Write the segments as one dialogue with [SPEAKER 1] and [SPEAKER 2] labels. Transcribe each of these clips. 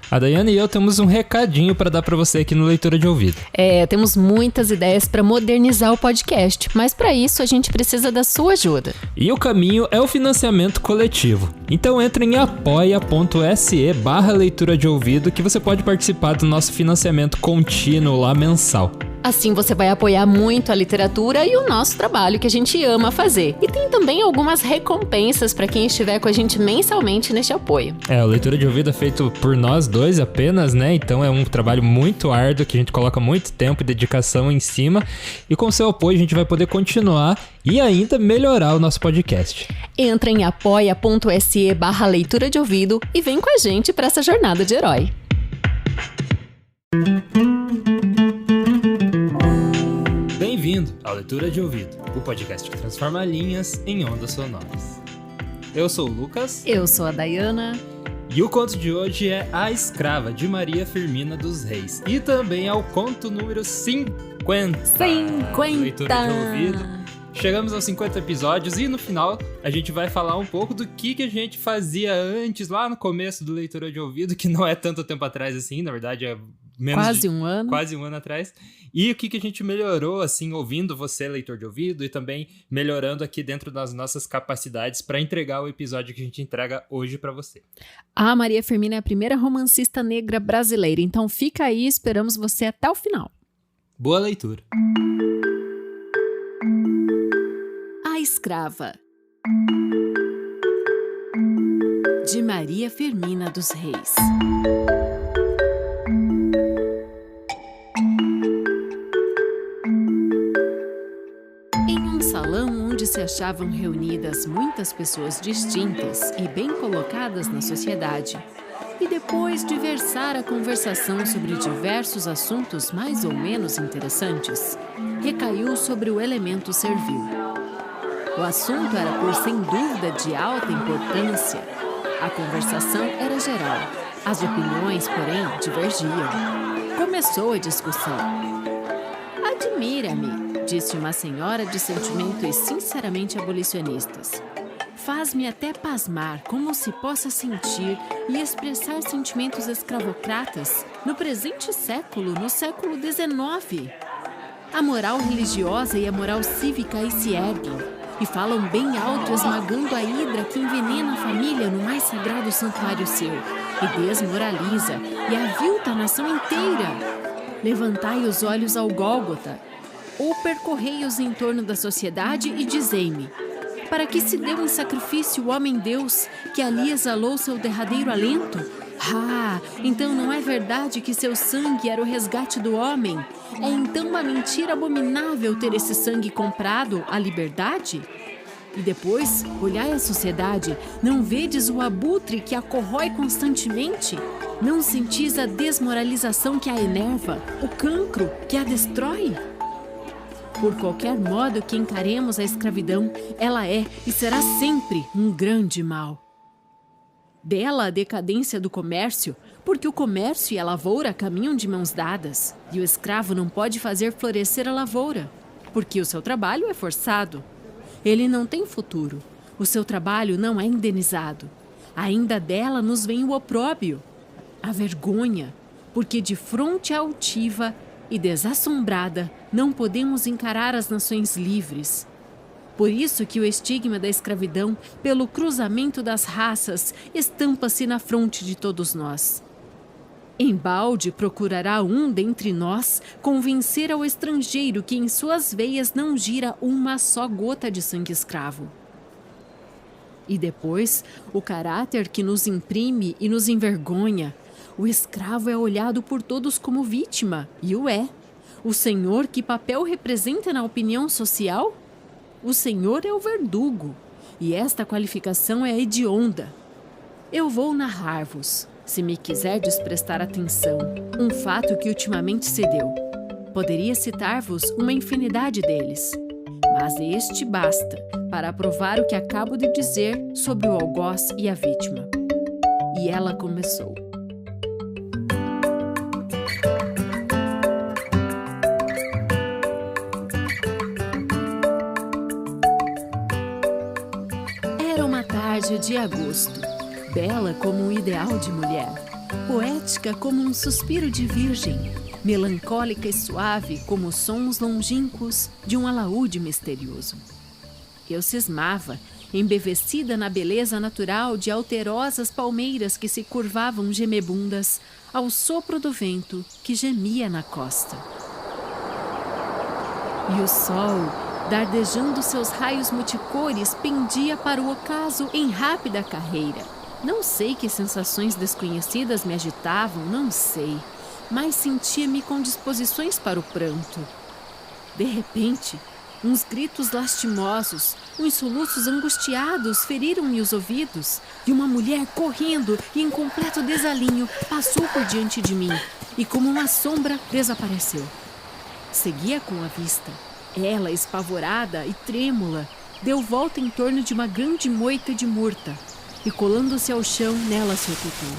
[SPEAKER 1] A Daiane e eu temos um recadinho para dar para você aqui no Leitura de Ouvido.
[SPEAKER 2] Temos muitas ideias para modernizar o podcast, mas para isso a gente precisa da sua ajuda.
[SPEAKER 1] E o caminho é o financiamento coletivo. Então entre em apoia.se/leitura de ouvido que você pode participar do nosso financiamento contínuo lá mensal.
[SPEAKER 2] Assim você vai apoiar muito a literatura e o nosso trabalho que a gente ama fazer. E tem também algumas recompensas para quem estiver com a gente mensalmente neste apoio.
[SPEAKER 1] O Leitura de Ouvido é feito por nós dois apenas, né? Então é um trabalho muito árduo que a gente coloca muito tempo e dedicação em cima. E com seu apoio a gente vai poder continuar e ainda melhorar o nosso podcast.
[SPEAKER 2] Entra em apoia.se/leitura de ouvido e vem com a gente para essa jornada de herói.
[SPEAKER 1] Bem-vindo ao Leitura de Ouvido, o podcast que transforma linhas em ondas sonoras. Eu sou o Lucas.
[SPEAKER 2] Eu sou a Daiana.
[SPEAKER 1] E o conto de hoje é A Escrava, de Maria Firmina dos Reis. E também é o conto número 50.
[SPEAKER 2] 50!
[SPEAKER 1] Leitura de Ouvido. Chegamos aos 50 episódios e no final a gente vai falar um pouco do que a gente fazia antes, lá no começo do Leitura de Ouvido, que não é tanto tempo atrás assim, na verdade é menos
[SPEAKER 2] quase um ano.
[SPEAKER 1] Quase um ano atrás. E o que a gente melhorou, assim, ouvindo você, leitor de ouvido, e também melhorando aqui dentro das nossas capacidades para entregar o episódio que a gente entrega hoje para você.
[SPEAKER 2] A Maria Firmina é a primeira romancista negra brasileira, então fica aí, esperamos você até o final.
[SPEAKER 1] Boa leitura.
[SPEAKER 2] A Escrava, de Maria Firmina dos Reis. Se achavam reunidas muitas pessoas distintas e bem colocadas na sociedade, e depois de versar a conversação sobre diversos assuntos mais ou menos interessantes, recaiu sobre o elemento servil. O assunto era, por sem dúvida, de alta importância. A conversação era geral, as opiniões, porém, divergiam. Começou a discussão. Admira-me, disse uma senhora de sentimentos sinceramente abolicionistas. Faz-me até pasmar como se possa sentir e expressar sentimentos escravocratas no presente século, no século XIX. A moral religiosa e a moral cívica aí se erguem e falam bem alto, esmagando a hidra que envenena a família no mais sagrado santuário seu e desmoraliza e avilta a nação inteira. Levantai os olhos ao Gólgota, ou percorrei-os em torno da sociedade e dizei-me, para que se deu em sacrifício o homem-deus que ali exalou seu derradeiro alento? Então não é verdade que seu sangue era o resgate do homem? É então uma mentira abominável ter esse sangue comprado à liberdade? E depois, olhai a sociedade, não vedes o abutre que a corrói constantemente? Não sentis a desmoralização que a enerva, o cancro que a destrói? Por qualquer modo que encaremos a escravidão, ela é e será sempre um grande mal. Dela a decadência do comércio, porque o comércio e a lavoura caminham de mãos dadas, e o escravo não pode fazer florescer a lavoura, porque o seu trabalho é forçado. Ele não tem futuro, o seu trabalho não é indenizado. Ainda dela nos vem o opróbrio, a vergonha, porque de fronte altiva e desassombrada não podemos encarar as nações livres. Por isso que o estigma da escravidão, pelo cruzamento das raças, estampa-se na fronte de todos nós. Embalde procurará um dentre nós convencer ao estrangeiro que em suas veias não gira uma só gota de sangue escravo. E depois, o caráter que nos imprime e nos envergonha. O escravo é olhado por todos como vítima, e o é. O senhor, que papel representa na opinião social? O senhor é o verdugo, e esta qualificação é hedionda. Eu vou narrar-vos, se me quiserdes prestar atenção, um fato que ultimamente se deu. Poderia citar-vos uma infinidade deles, mas este basta para provar o que acabo de dizer sobre o algoz e a vítima. E ela começou. Era uma tarde de agosto, bela como um ideal de mulher. poética como um suspiro de virgem, melancólica e suave como os sons longínquos de um alaúde misterioso. Eu cismava, embevecida na beleza natural de alterosas palmeiras que se curvavam gemebundas ao sopro do vento que gemia na costa. E o sol, dardejando seus raios multicores, pendia para o ocaso em rápida carreira. Não sei que sensações desconhecidas me agitavam, não sei, mas sentia-me com disposições para o pranto. De repente, uns gritos lastimosos, uns soluços angustiados feriram-me os ouvidos, e uma mulher correndo e em completo desalinho passou por diante de mim e, como uma sombra, desapareceu. Seguia com a vista. Ela, espavorada e trêmula, deu volta em torno de uma grande moita de murta e, colando-se ao chão, nela se ocultou.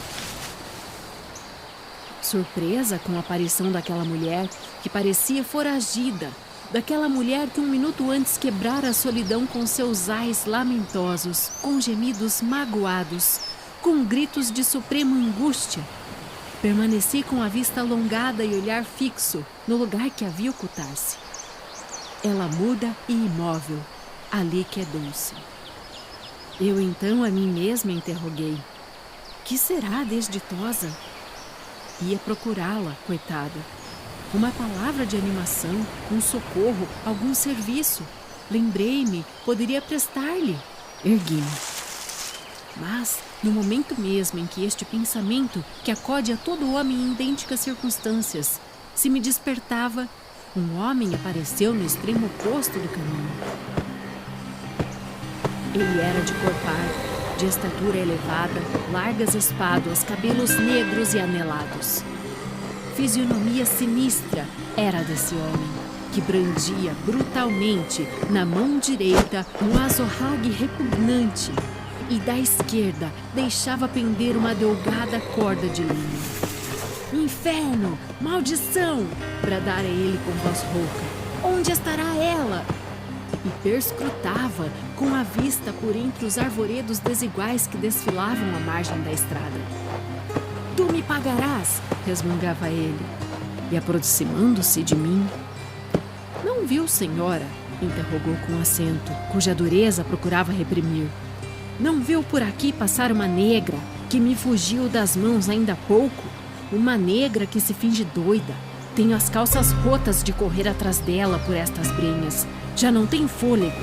[SPEAKER 2] Surpresa com a aparição daquela mulher que parecia foragida, daquela mulher que um minuto antes quebrara a solidão com seus ais lamentosos, com gemidos magoados, com gritos de suprema angústia, permaneci com a vista alongada e olhar fixo no lugar que havia ocultar-se. Ela muda e imóvel, ali quedou-se. Eu então a mim mesma interroguei: que será desditosa? Ia procurá-la, coitada. Uma palavra de animação, um socorro, algum serviço. Lembrei-me, poderia prestar-lhe. Ergui-me. Mas, no momento mesmo em que este pensamento, que acode a todo homem em idênticas circunstâncias, se me despertava, um homem apareceu no extremo oposto do caminho. Ele era de cor parda, de estatura elevada, largas espáduas, cabelos negros e anelados. Fisionomia sinistra era desse homem, que brandia brutalmente na mão direita um azorrague repugnante e da esquerda deixava pender uma delgada corda de linho. Inferno! Maldição! Bradara ele com voz rouca. Onde estará ela? E perscrutava com a vista por entre os arvoredos desiguais que desfilavam à margem da estrada. Tu me pagarás, resmungava ele, e aproximando-se de mim. Não viu, senhora? Interrogou com acento, cuja dureza procurava reprimir. Não viu por aqui passar uma negra que me fugiu das mãos ainda há pouco? Uma negra que se finge doida. Tenho as calças rotas de correr atrás dela por estas brenhas. Já não tenho fôlego.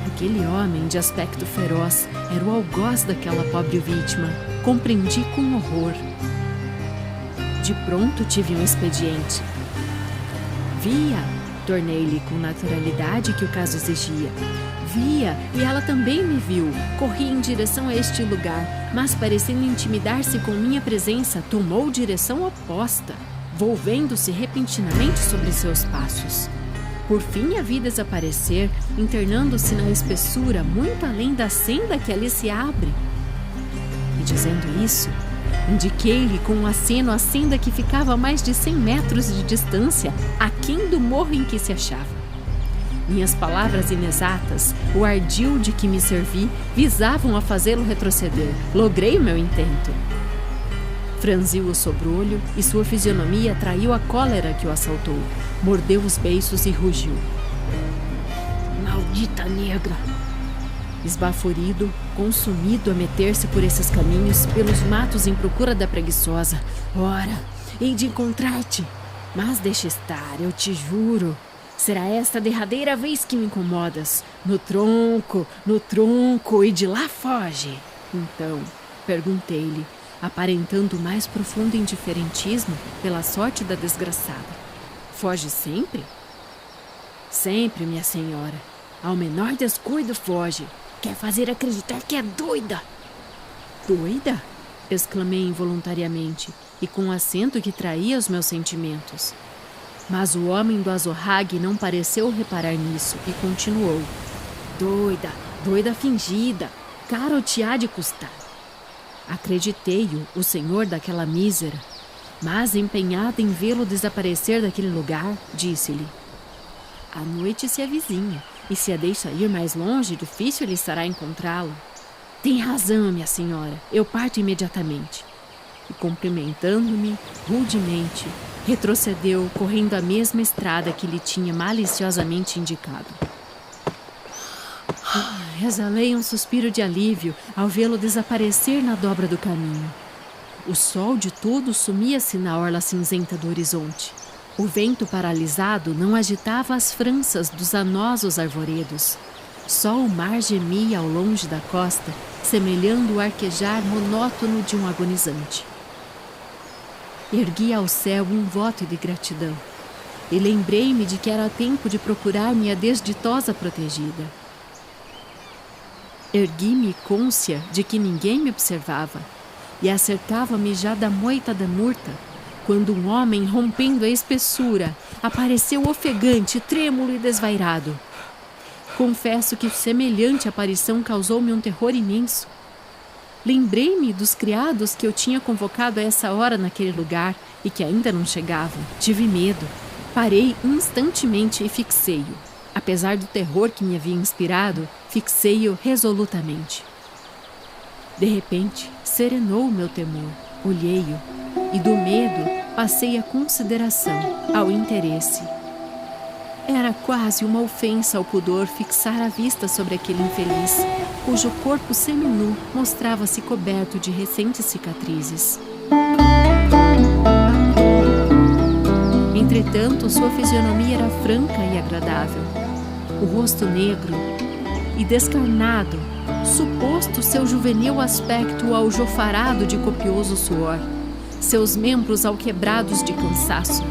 [SPEAKER 2] Aquele homem de aspecto feroz era o algoz daquela pobre vítima. Compreendi com horror. De pronto tive um expediente. Via, tornei-lhe com naturalidade que o caso exigia. Via, e ela também me viu. Corri em direção a este lugar, mas parecendo intimidar-se com minha presença, tomou direção oposta, volvendo-se repentinamente sobre seus passos. Por fim a vi desaparecer, internando-se na espessura muito além da senda que ali se abre. E dizendo isso, indiquei-lhe com um aceno a senda que ficava a mais de 100 metros de distância, aquém do morro em que se achava. Minhas palavras inexatas, o ardil de que me servi, visavam a fazê-lo retroceder. Logrei o meu intento. Franziu o sobrolho e sua fisionomia traiu a cólera que o assaltou. Mordeu os beiços e rugiu. Maldita negra! Esbaforido, consumido a meter-se por esses caminhos, pelos matos em procura da preguiçosa. Ora, hei de encontrar-te. Mas deixa estar, eu te juro. Será esta a derradeira vez que me incomodas. No tronco, e de lá foge. Então, perguntei-lhe, aparentando o mais profundo indiferentismo pela sorte da desgraçada. Foge sempre? Sempre, minha senhora. Ao menor descuido foge. Quer fazer acreditar que é doida. Doida? Exclamei involuntariamente e com um acento que traía os meus sentimentos. Mas o homem do azorrague não pareceu reparar nisso e continuou. Doida fingida, caro te há de custar. Acreditei-o, o senhor daquela mísera, mas empenhada em vê-lo desaparecer daquele lugar, disse-lhe: a noite se avizinha, e se a deixa ir mais longe, difícil lhe estará encontrá-lo. Tem razão, minha senhora, eu parto imediatamente. e, cumprimentando-me rudemente, retrocedeu correndo a mesma estrada que lhe tinha maliciosamente indicado. Exalei um suspiro de alívio ao vê-lo desaparecer na dobra do caminho. O sol de todo sumia-se na orla cinzenta do horizonte. O vento paralisado não agitava as franças dos anosos arvoredos. Só o mar gemia ao longe da costa, semelhando o arquejar monótono de um agonizante. Ergui ao céu um voto de gratidão e lembrei-me de que era tempo de procurar minha desditosa protegida. Ergui-me cônscia de que ninguém me observava e acertava-me já da moita da murta, quando um homem, rompendo a espessura, apareceu ofegante, trêmulo e desvairado. Confesso que semelhante aparição causou-me um terror imenso. Lembrei-me dos criados que eu tinha convocado a essa hora naquele lugar e que ainda não chegavam. Tive medo. Parei instantemente e fixei-o. Apesar do terror que me havia inspirado, fixei-o resolutamente. De repente, serenou o meu temor. Olhei-o e do medo passei à consideração, ao interesse. Era quase uma ofensa ao pudor fixar a vista sobre aquele infeliz, cujo corpo seminu mostrava-se coberto de recentes cicatrizes. Entretanto, sua fisionomia era franca e agradável. O rosto negro e descarnado, suposto seu juvenil aspecto aljofarado de copioso suor, seus membros alquebrados de cansaço,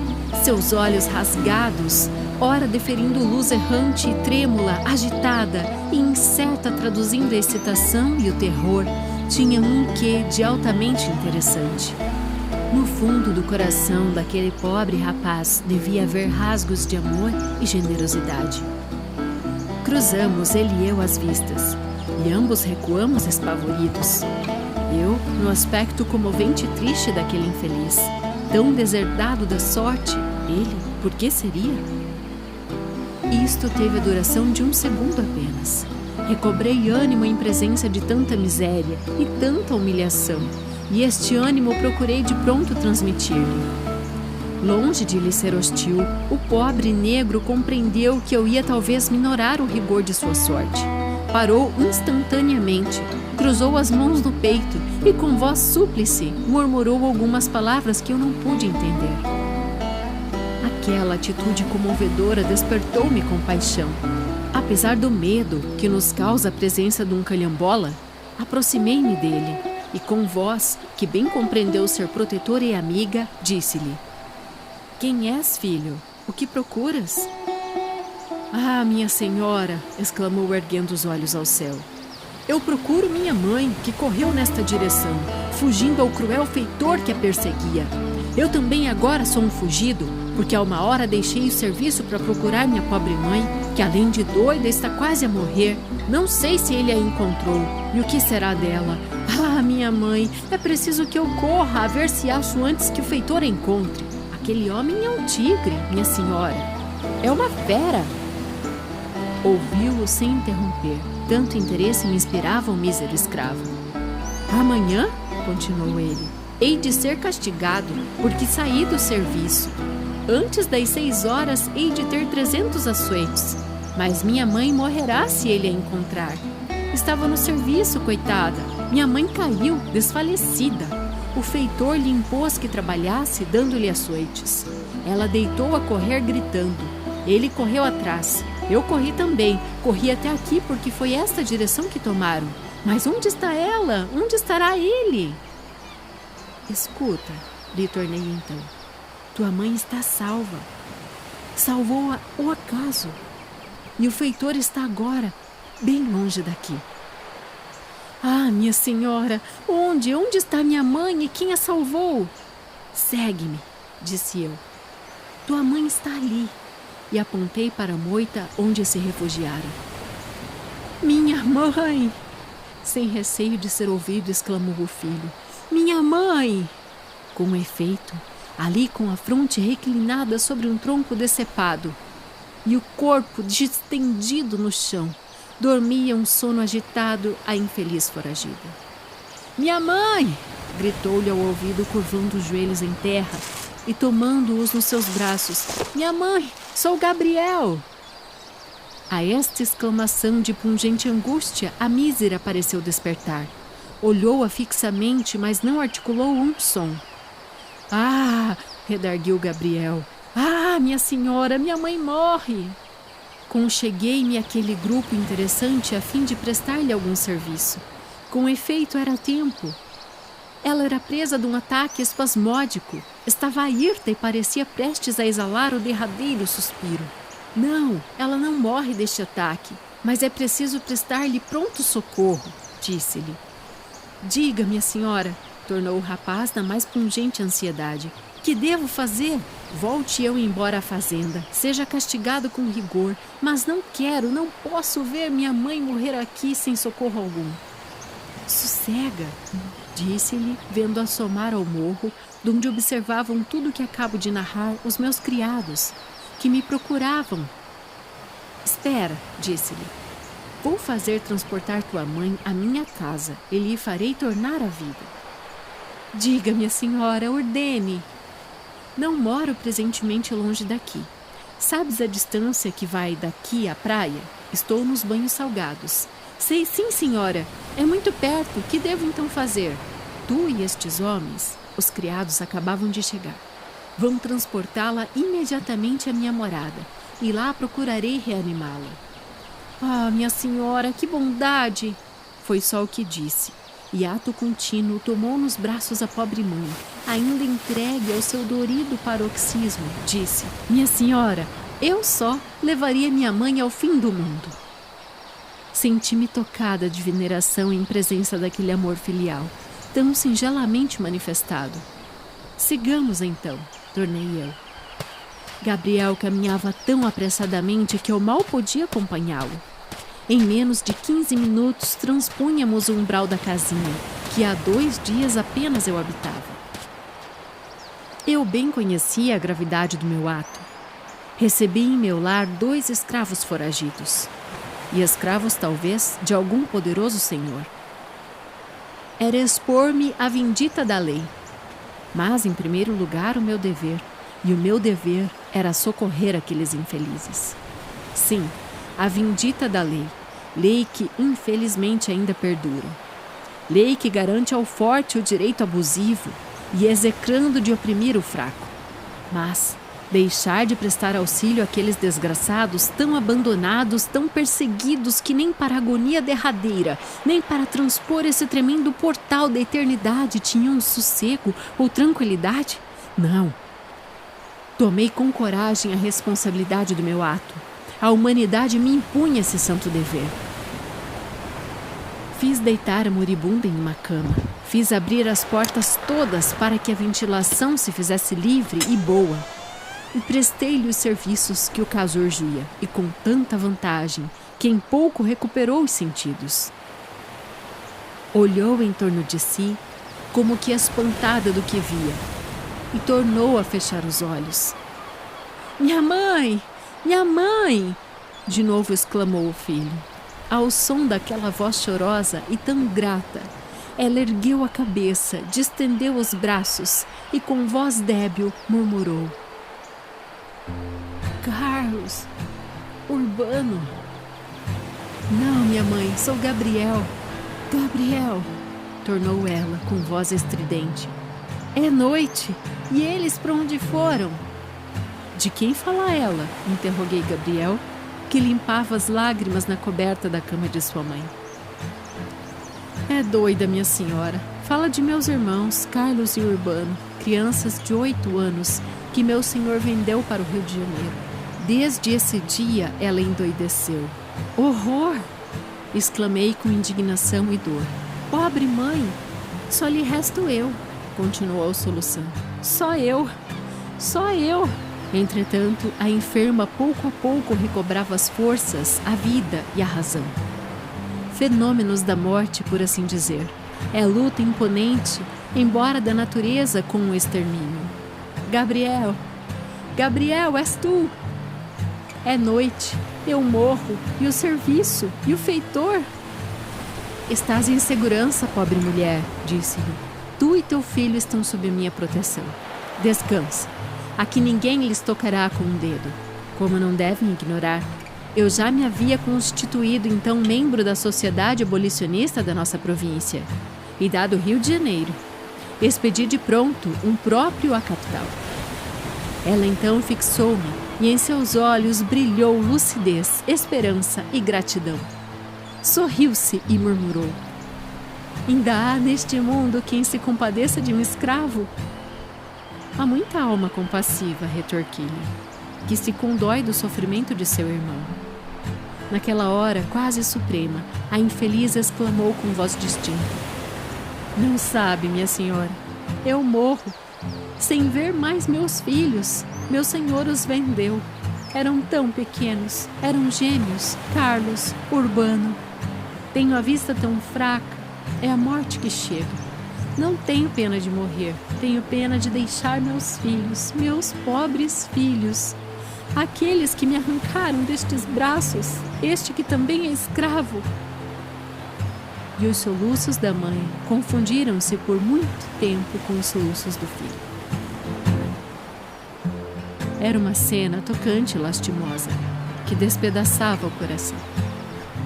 [SPEAKER 2] seus olhos rasgados, ora deferindo luz errante e trêmula, agitada e incerta, traduzindo a excitação e o terror, tinha um quê de altamente interessante. No fundo do coração daquele pobre rapaz devia haver rasgos de amor e generosidade. Cruzamos ele e eu as vistas, e ambos recuamos espavoridos. Eu, no aspecto comovente e triste daquele infeliz, tão deserdado da sorte, ele, por que seria? Isto teve a duração de um segundo apenas. Recobrei ânimo em presença de tanta miséria e tanta humilhação, e este ânimo procurei de pronto transmitir-lhe. Longe de lhe ser hostil, o pobre negro compreendeu que eu ia talvez minorar o rigor de sua sorte. Parou instantaneamente, cruzou as mãos no peito e com voz súplice murmurou algumas palavras que eu não pude entender. Aquela atitude comovedora despertou-me compaixão. Apesar do medo que nos causa a presença de um calhambola, aproximei-me dele e com voz que bem compreendeu ser protetora e amiga, disse-lhe: "Quem és, filho? O que procuras?" "Ah, minha senhora!" exclamou erguendo os olhos ao céu. "Eu procuro minha mãe, que correu nesta direção, fugindo ao cruel feitor que a perseguia. Eu também agora sou um fugido, porque a uma hora deixei o serviço para procurar minha pobre mãe, que além de doida está quase a morrer. Não sei se ele a encontrou, e o que será dela. Ah, minha mãe, é preciso que eu corra a ver se acho antes que o feitor a encontre. Aquele homem é um tigre, minha senhora. É uma fera." Ouviu-o sem interromper. Tanto interesse me inspirava o mísero escravo. "Amanhã," continuou ele, "hei de ser castigado, porque saí do serviço. Antes das 6 horas hei de ter 300 açoites. Mas minha mãe morrerá se ele a encontrar. Estava no serviço, coitada. Minha mãe caiu, desfalecida. O feitor lhe impôs que trabalhasse, dando-lhe açoites. Ela deitou a correr gritando. Ele correu atrás. Eu corri também. Corri até aqui porque foi esta direção que tomaram. Mas onde está ela? Onde estará ele?" "Escuta," lhe tornei então. "Tua mãe está salva. Salvou-a o acaso. E o feitor está agora bem longe daqui." "Ah, minha senhora, onde está minha mãe e quem a salvou?" "Segue-me," disse eu. "Tua mãe está ali." E apontei para a moita onde se refugiaram. "Minha mãe!" Sem receio de ser ouvido, exclamou o filho. "Minha mãe!" Com efeito, ali com a fronte reclinada sobre um tronco decepado e o corpo distendido no chão, dormia um sono agitado a infeliz foragida. "Minha mãe!" gritou-lhe ao ouvido, curvando os joelhos em terra e tomando-os nos seus braços. Minha mãe, sou Gabriel! A esta exclamação de pungente angústia, a mísera pareceu despertar. Olhou-a fixamente, mas não articulou um som. Ah! Redarguiu Gabriel. Ah, minha senhora, minha mãe morre! Concheguei-me àquele grupo interessante a fim de prestar-lhe algum serviço. Com efeito, era tempo. Ela era presa de um ataque espasmódico. Estava hirta e parecia prestes a exalar o derradeiro suspiro. Não, ela não morre deste ataque, mas é preciso prestar-lhe pronto socorro, disse-lhe. Diga, minha senhora, tornou o rapaz na mais pungente ansiedade. Que devo fazer? Volte eu embora à fazenda, seja castigado com rigor, mas não posso ver minha mãe morrer aqui sem socorro algum. Sossega, disse-lhe, vendo assomar ao morro, donde observavam tudo o que acabo de narrar os meus criados, que me procuravam. Espera, disse-lhe. Vou fazer transportar tua mãe à minha casa e lhe farei tornar a vida. Diga, minha senhora, ordene. Não moro presentemente longe daqui. Sabes a distância que vai daqui à praia? Estou nos Banhos Salgados. Sei sim, senhora. É muito perto. Que devo então fazer? Tu e estes homens, os criados acabavam de chegar, vão transportá-la imediatamente à minha morada e lá procurarei reanimá-la. Ah, minha senhora, que bondade! Foi só o que disse. E ato contínuo tomou nos braços a pobre mãe, ainda entregue ao seu dorido paroxismo, disse: minha senhora, eu só levaria minha mãe ao fim do mundo. Senti-me tocada de veneração em presença daquele amor filial, tão singelamente manifestado. Sigamos então, tornei eu. Gabriel caminhava tão apressadamente que eu mal podia acompanhá-lo. Em menos de 15 minutos transpunhamos o umbral da casinha, que há 2 dias apenas eu habitava. Eu bem conhecia a gravidade do meu ato. Recebi em meu lar 2 escravos foragidos, e escravos talvez de algum poderoso senhor. Era expor-me à vindita da lei, mas em primeiro lugar o meu dever, e o meu dever era socorrer aqueles infelizes. Sim, a vindita da lei, lei que infelizmente ainda perdura. Lei que garante ao forte o direito abusivo e execrando de oprimir o fraco. Mas deixar de prestar auxílio àqueles desgraçados tão abandonados, tão perseguidos que nem para a agonia derradeira, nem para transpor esse tremendo portal da eternidade tinham sossego ou tranquilidade? Não. Tomei com coragem a responsabilidade do meu ato. A humanidade me impunha esse santo dever. Fiz deitar a moribunda em uma cama. Fiz abrir as portas todas para que a ventilação se fizesse livre e boa. E prestei-lhe os serviços que o caso urgia, e com tanta vantagem que em pouco recuperou os sentidos. Olhou em torno de si, como que espantada do que via, e tornou a fechar os olhos. Minha mãe! Minha mãe! De novo exclamou o filho. Ao som daquela voz chorosa e tão grata, ela ergueu a cabeça, distendeu os braços e com voz débil murmurou: Carlos, Urbano. Não, minha mãe, sou Gabriel. Gabriel, tornou ela com voz estridente. É noite, e eles para onde foram? De quem fala ela? Interroguei Gabriel, que limpava as lágrimas na coberta da cama de sua mãe. É doida, minha senhora. Fala de meus irmãos, Carlos e Urbano, crianças de 8 anos, que meu senhor vendeu para o Rio de Janeiro. Desde esse dia ela endoideceu. Horror! Exclamei com indignação e dor. Pobre mãe! Só lhe resto eu, continuou soluçando. Só eu! Só eu! Entretanto, a enferma pouco a pouco recobrava as forças, a vida e a razão. Fenômenos da morte, por assim dizer. É luta imponente, embora da natureza com o extermínio. Gabriel! Gabriel, és tu! É noite, eu morro, e o serviço, e o feitor? Estás em segurança, pobre mulher, disse-lhe. Tu e teu filho estão sob minha proteção. Descansa. Aqui ninguém lhes tocará com um dedo. Como não devem ignorar, eu já me havia constituído então membro da Sociedade Abolicionista da nossa província e dado Rio de Janeiro. Expedi de pronto um próprio à capital. Ela então fixou-me e em seus olhos brilhou lucidez, esperança e gratidão. Sorriu-se e murmurou: ainda há neste mundo quem se compadeça de um escravo? Há muita alma compassiva, retorqui-lhe, que se condói do sofrimento de seu irmão. Naquela hora, quase suprema, a infeliz exclamou com voz distinta: não sabe, minha senhora, eu morro, sem ver mais meus filhos. Meu senhor os vendeu. Eram tão pequenos, eram gêmeos, Carlos, Urbano. Tenho a vista tão fraca, é a morte que chega. Não tenho pena de morrer, tenho pena de deixar meus filhos, meus pobres filhos, aqueles que me arrancaram destes braços, este que também é escravo. E os soluços da mãe confundiram-se por muito tempo com os soluços do filho. Era uma cena tocante e lastimosa, que despedaçava o coração.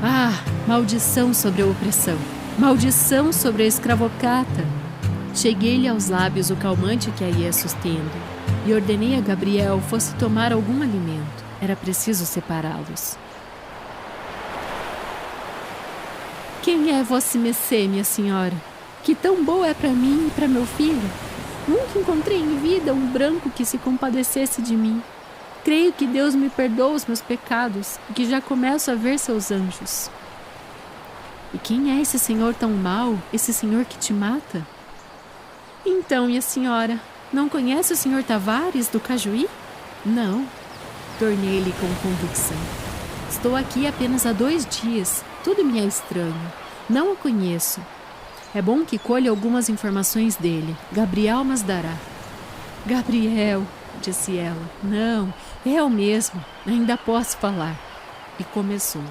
[SPEAKER 2] Ah, maldição sobre a opressão! Maldição sobre a escravocrata! Cheguei-lhe aos lábios o calmante que a ia sustendo e ordenei a Gabriel fosse tomar algum alimento. Era preciso separá-los. Quem é vossa-mecê, minha senhora? Que tão boa é para mim e para meu filho? Nunca encontrei em vida um branco que se compadecesse de mim. Creio que Deus me perdoa os meus pecados e que já começo a ver seus anjos. E quem é esse senhor tão mau, esse senhor que te mata? Então, minha senhora, não conhece o senhor Tavares do Cajuí? Não, tornei-lhe com convicção. Estou aqui apenas há 2 dias, tudo me é estranho. Não o conheço. É bom que colha algumas informações dele. Gabriel mas dará. Gabriel, disse ela. Não, é eu mesmo. Ainda posso falar. E começou.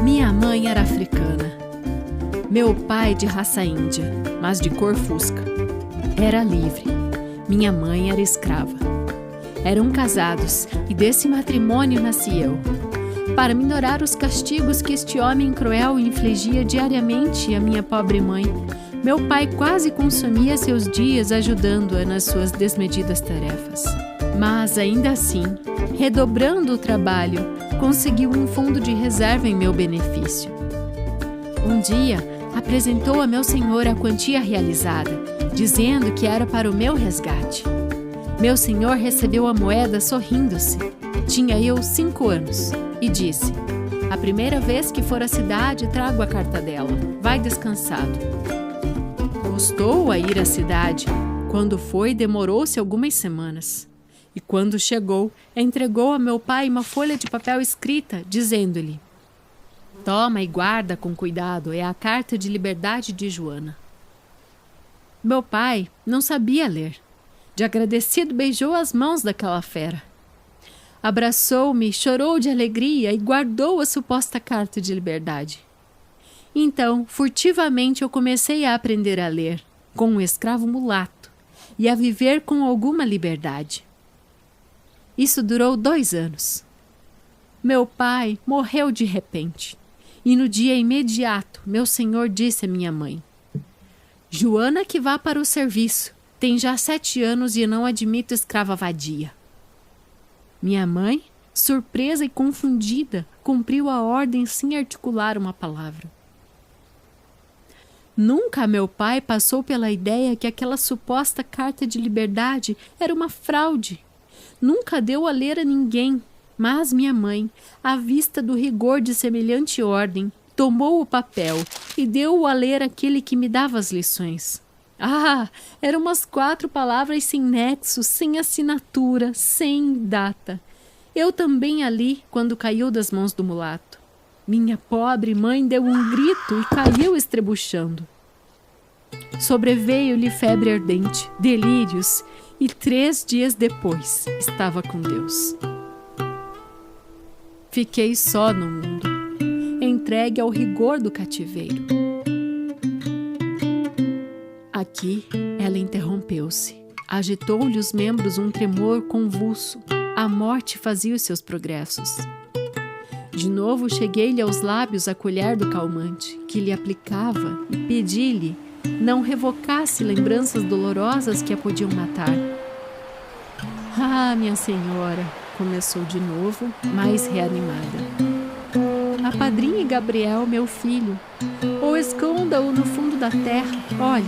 [SPEAKER 2] Minha mãe era africana. Meu pai de raça índia, mas de cor fusca. Era livre. Minha mãe era escrava. Eram casados e desse matrimônio nasci eu. Para minorar os castigos que este homem cruel infligia diariamente à minha pobre mãe, meu pai quase consumia seus dias ajudando-a nas suas desmedidas tarefas. Mas ainda assim, redobrando o trabalho, conseguiu um fundo de reserva em meu benefício. Um dia, apresentou a meu senhor a quantia realizada, dizendo que era para o meu resgate. Meu senhor recebeu a moeda sorrindo-se. Tinha eu 5 anos e disse: a primeira vez que for à cidade, trago a carta dela. Vai descansado. Custou a ir à cidade. Quando foi, demorou-se algumas semanas. E quando chegou, entregou a meu pai uma folha de papel escrita, dizendo-lhe: toma e guarda com cuidado, é a carta de liberdade de Joana. Meu pai não sabia ler. De agradecido beijou as mãos daquela fera. Abraçou-me, chorou de alegria e guardou a suposta carta de liberdade. Então, furtivamente eu comecei a aprender a ler, com um escravo mulato, e a viver com alguma liberdade. Isso durou 2 anos. Meu pai morreu de repente. E no dia imediato, meu senhor disse à minha mãe: Joana que vá para o serviço, tem já 7 anos e não admito escrava vadia. Minha mãe, surpresa e confundida, cumpriu a ordem sem articular uma palavra. Nunca meu pai passou pela ideia que aquela suposta carta de liberdade era uma fraude. Nunca deu a ler a ninguém. Mas minha mãe, à vista do rigor de semelhante ordem, tomou o papel e deu-o a ler àquele que me dava as lições. Ah, eram umas 4 palavras sem nexo, sem assinatura, sem data. Eu também a li quando caiu das mãos do mulato. Minha pobre mãe deu um grito e caiu estrebuchando. Sobreveio-lhe febre ardente, delírios, e 3 dias depois estava com Deus. Fiquei só no mundo, entregue ao rigor do cativeiro. Aqui ela interrompeu-se. Agitou-lhe os membros um tremor convulso. A morte fazia os seus progressos. De novo cheguei-lhe aos lábios a colher do calmante, que lhe aplicava, e pedi-lhe não revocasse lembranças dolorosas que a podiam matar. Ah, minha senhora, começou de novo, mais reanimada. Apadrinhe Gabriel, meu filho, ou esconda-o no fundo da terra. Olhe,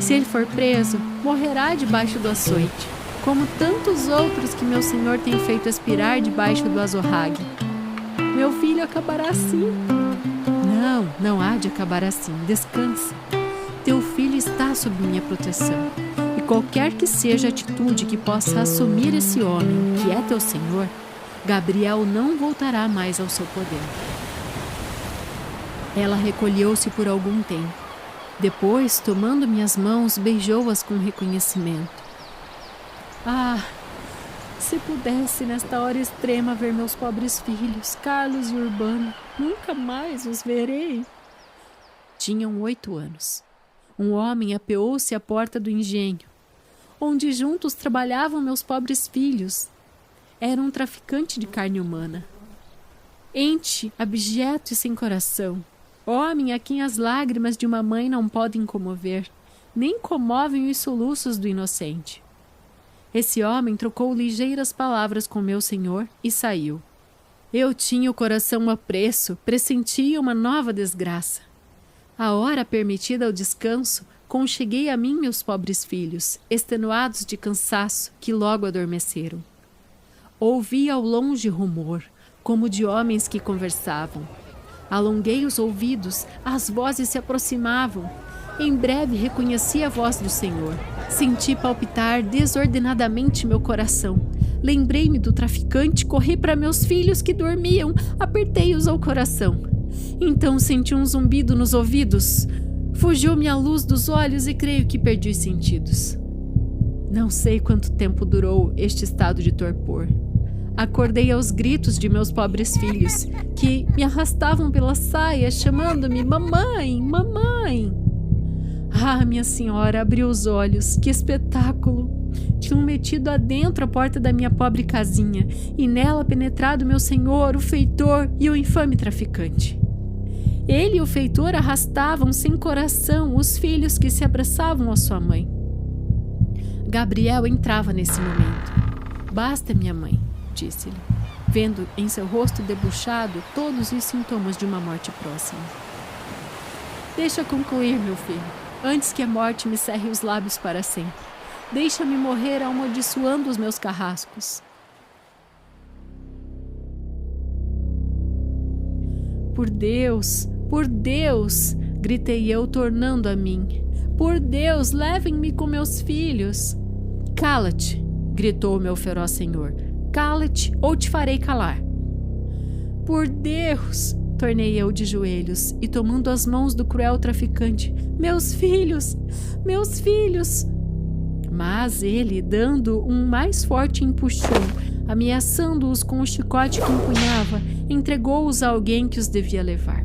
[SPEAKER 2] se ele for preso, morrerá debaixo do açoite, como tantos outros que meu senhor tem feito expirar debaixo do azorrague. Meu filho acabará assim. Não há de acabar assim. Descanse. Teu filho está sob minha proteção. E qualquer que seja a atitude que possa assumir esse homem, que é teu senhor, Gabriel não voltará mais ao seu poder. Ela recolheu-se por algum tempo. Depois, tomando minhas mãos, beijou-as com reconhecimento. Ah, se pudesse nesta hora extrema ver meus pobres filhos, Carlos e Urbano, nunca mais os verei. Tinham 8 anos. Um homem apeou-se à porta do engenho, onde juntos trabalhavam meus pobres filhos. Era um traficante de carne humana. Ente, abjeto e sem coração. Homem a quem as lágrimas de uma mãe não podem comover, nem comovem os soluços do inocente. Esse homem trocou ligeiras palavras com meu senhor e saiu. Eu tinha o coração a preço, pressentia uma nova desgraça. A hora permitida ao descanso, concheguei a mim meus pobres filhos, extenuados de cansaço, que logo adormeceram. Ouvi ao longe rumor, como de homens que conversavam. Alonguei os ouvidos, as vozes se aproximavam. Em breve reconheci a voz do Senhor. Senti palpitar desordenadamente meu coração. Lembrei-me do traficante, corri para meus filhos que dormiam, apertei-os ao coração. Então senti um zumbido nos ouvidos. Fugiu-me a luz dos olhos e creio que perdi os sentidos. Não sei quanto tempo durou este estado de torpor. Acordei aos gritos de meus pobres filhos, que me arrastavam pela saia, chamando-me mamãe, mamãe. Ah, minha senhora, abriu os olhos. Que espetáculo! Tinham metido adentro a porta da minha pobre casinha, e nela penetrado meu senhor, o feitor e o infame traficante. Ele e o feitor arrastavam sem coração os filhos que se abraçavam à sua mãe. Gabriel entrava nesse momento. Basta, minha mãe, disse-lhe, vendo em seu rosto debuxado todos os sintomas de uma morte próxima. Deixa concluir, meu filho, antes que a morte me cerre os lábios para sempre. Deixa-me morrer amaldiçoando os meus carrascos. Por Deus, gritei eu, tornando a mim. Por Deus, levem-me com meus filhos. Cala-te, gritou o meu feroz senhor. Cala-te ou te farei calar. Por Deus, tornei eu de joelhos e tomando as mãos do cruel traficante. Meus filhos, meus filhos. Mas ele, dando um mais forte empuxão, ameaçando-os com o chicote que empunhava, entregou-os a alguém que os devia levar.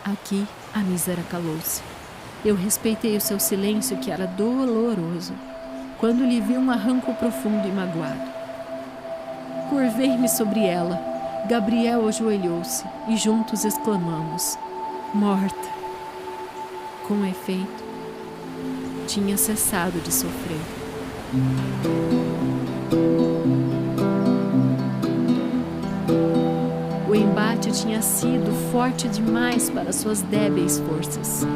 [SPEAKER 2] Aqui a mísera calou-se. Eu respeitei o seu silêncio, que era doloroso, quando lhe vi um arranco profundo e magoado. Curvei-me sobre ela. Gabriel ajoelhou-se e juntos exclamamos: morta. Com efeito, tinha cessado de sofrer. O embate tinha sido forte demais para suas débeis forças.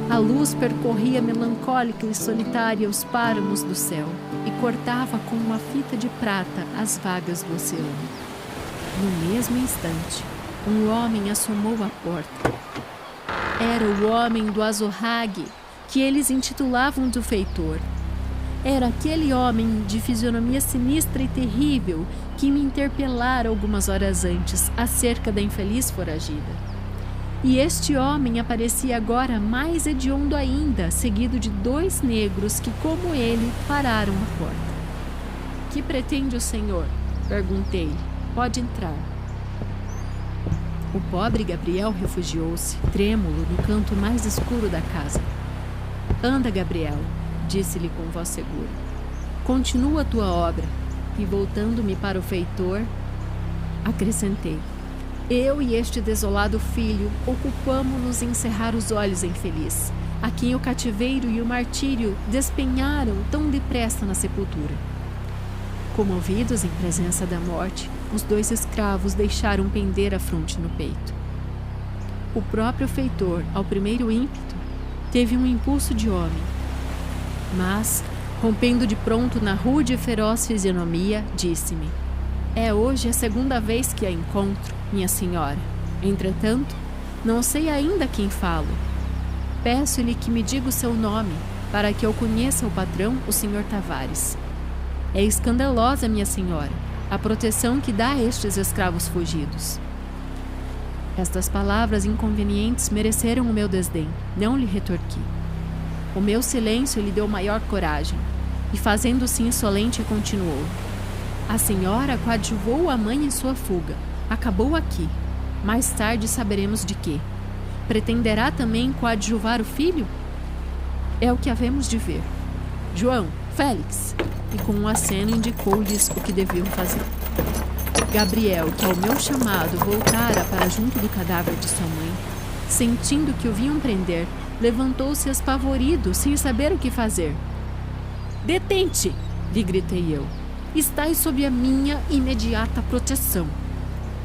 [SPEAKER 2] A luz percorria melancólica e solitária os páramos do céu e cortava com uma fita de prata as vagas do oceano. No mesmo instante, um homem assomou à porta. Era o homem do azorrague, que eles intitulavam do feitor. Era aquele homem de fisionomia sinistra e terrível que me interpelara algumas horas antes acerca da infeliz foragida. E este homem aparecia agora mais hediondo ainda, seguido de 2 negros que, como ele, pararam à porta. "Que pretende o senhor?" perguntei. "Pode entrar." O pobre Gabriel refugiou-se, trêmulo, no canto mais escuro da casa. "Anda, Gabriel", disse-lhe com voz segura. "Continua a tua obra." E voltando-me para o feitor, acrescentei: "Eu e este desolado filho ocupamo-nos em cerrar os olhos infeliz, a quem o cativeiro e o martírio despenharam tão depressa na sepultura." Comovidos em presença da morte, os 2 escravos deixaram pender a fronte no peito. O próprio feitor, ao primeiro ímpeto, teve um impulso de homem, mas, rompendo de pronto na rude e feroz fisionomia, disse-me: "É hoje a 2ª vez que a encontro, minha senhora. Entretanto, não sei ainda quem falo. Peço-lhe que me diga o seu nome, para que eu conheça o patrão, o senhor Tavares. É escandalosa, minha senhora, a proteção que dá a estes escravos fugidos." Estas palavras inconvenientes mereceram o meu desdém, não lhe retorqui. O meu silêncio lhe deu maior coragem, e fazendo-se insolente continuou: "A senhora coadjuvou a mãe em sua fuga. Acabou aqui. Mais tarde saberemos de quê. Pretenderá também coadjuvar o filho? É o que havemos de ver. João, Félix." E com um aceno indicou-lhes o que deviam fazer. Gabriel, que ao meu chamado voltara para junto do cadáver de sua mãe, sentindo que o vinham prender, levantou-se espavorido, sem saber o que fazer. "Detente!" lhe gritei eu. "Estais sob a minha imediata proteção."